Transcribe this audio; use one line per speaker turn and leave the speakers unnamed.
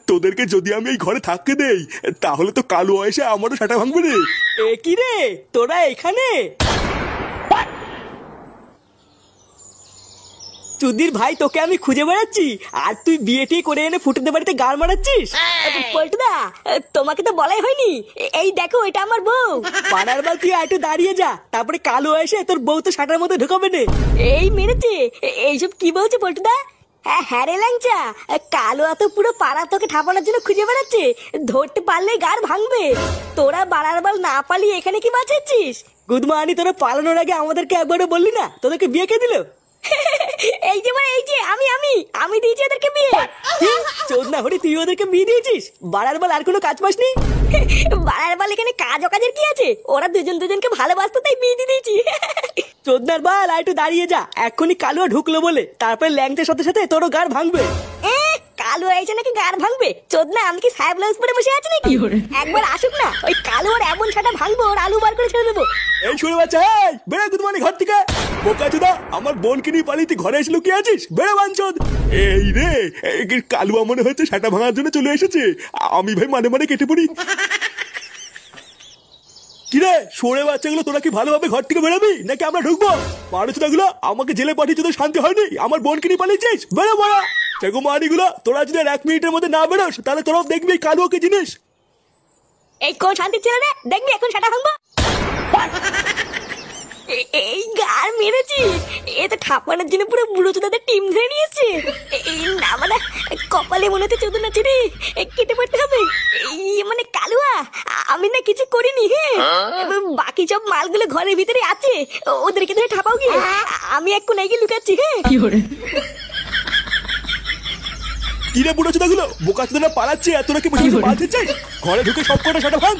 তোদেরকে যদি আমি এই ঘরে থাকতে দেই তাহলে তো কালু এসে আমারও সেটা ভাঙবে রে।
এ কি রে তোরা এখানে? চুদির ভাই তোকে আমি খুঁজে বেড়াচ্ছি আর তুই বিয়ে টিয়ে করে এনে ফুটেতে বাড়িতে গাল মারাচ্ছিস।
পল্টুদা তোমাকে তো বলাই হয়নি, এই দেখো এটা আমার বউ।
পাড়ার বাল তুই একটু দাঁড়িয়ে যা, তারপরে কালো এসে তোর বউ তো শাটার মধ্যে ঢুকাবে না।
এই মেরেছে, এইসব কি বলছে পল্টুদা? হ্যাঁ রে ল্যাংচা, কালো এত পুরো পাড়া তোকে ঠাপানোর জন্য খুঁজে বেড়াচ্ছে, ধরতে পারলেই গার ভাঙবে। তোরা বাড়ার বাল না পালিয়ে এখানে কি বাঁচাচ্ছিস?
গুদমানি তোরা পালানোর আগে আমাদেরকে একবারও বললি না তোদেরকে বিয়ে কে দিল?
এই যে মানে এই যে আমি দিয়েছি ওদেরকে বিয়ে।
চোদ না হরি তুই ওদেরকে বিয়ে দিয়েছিস? বাড়ার বাল আর কোনো কাজ পাসনি?
বাড়ার বাল এখানে কাজ অকাজের কি আছে? ওরা দুজন দুজনকে ভালোবাসতো তাই বিয়ে দিয়ে দিয়েছি।
চোদনার বাল আর একটু দাঁড়িয়ে যা, এক্ষুনি কালো ঢুকলো বলে তারপরে ল্যাংটার সাথে সাথে তোরও গাড় ভাঙবে।
কালো এসে নাকি গার ভাঙবে? চোদনা আমি কি সাহেব ব্লাউজ পরে বসে আছি নাকি? একবার আসুক না, ওই কালো আর এমন ছাটা ভাঙবো ওর আলু বার করে ছেড়ে দেবো।
এই শুনে বাচ্চা বেড়ে গুদমানি ঘর থেকে। বোকাচোদা আমার বোনকে নিয়ে পালিয়ে তুই ঘরে এসে লুকিয়ে আছিস? বেড়ে বাঞ্চদ। এই রে কালুয়া মনে হচ্ছে সেটা ভাঙার জন্য চলে এসেছে। আমি ভাই মানে মানে কেটে পড়ি। কিরে সরে বাচ্চাগুলো তোরা কি ভালোভাবে ঘর থেকে বেরোবি নাকি আমরা ঢুকবো? মানুষগুলো আমাকে জেলে পাঠিয়ে তোদের শান্তি হয়নি, আমার বোনকে নিয়ে পালিয়েছিস। বেরো বড়া সেগো মানিগুলো, তোরা যদি আর 1 মিনিটের মধ্যে না বেরোস তাহলে তোরাও দেখবি কালুকে জিনিস।
এই কোন শান্তি ছিল রে, দেখবি এখন সেটা ভাঙবো। এই গার মেরেছি, এ তো ঠাপানোর জন্য পুরো বুড়ো চোদাদের টিম ধরে নিয়েছে। এই না মানে কপালে মনে হচ্ছে চোদন আছে রে, কেটে পড়তে হবে। এই মানে কালুয়া আমি না কিছু করিনি। বাকি সব মালগুলো ঘরের ভিতরে আছে, ওদেরকে ধরে ঠাপাও গিয়ে আমি এক কোনায় গিয়ে লুকাচ্ছি।
কিরে বুড়ো চোদাগুলো বোকা চোদারা পালাচ্ছে আর তোরা কি বসে বসে মাছ দিচ্ছিস? ঘরে ঢুকে সব কটা সেটা ভাঙ।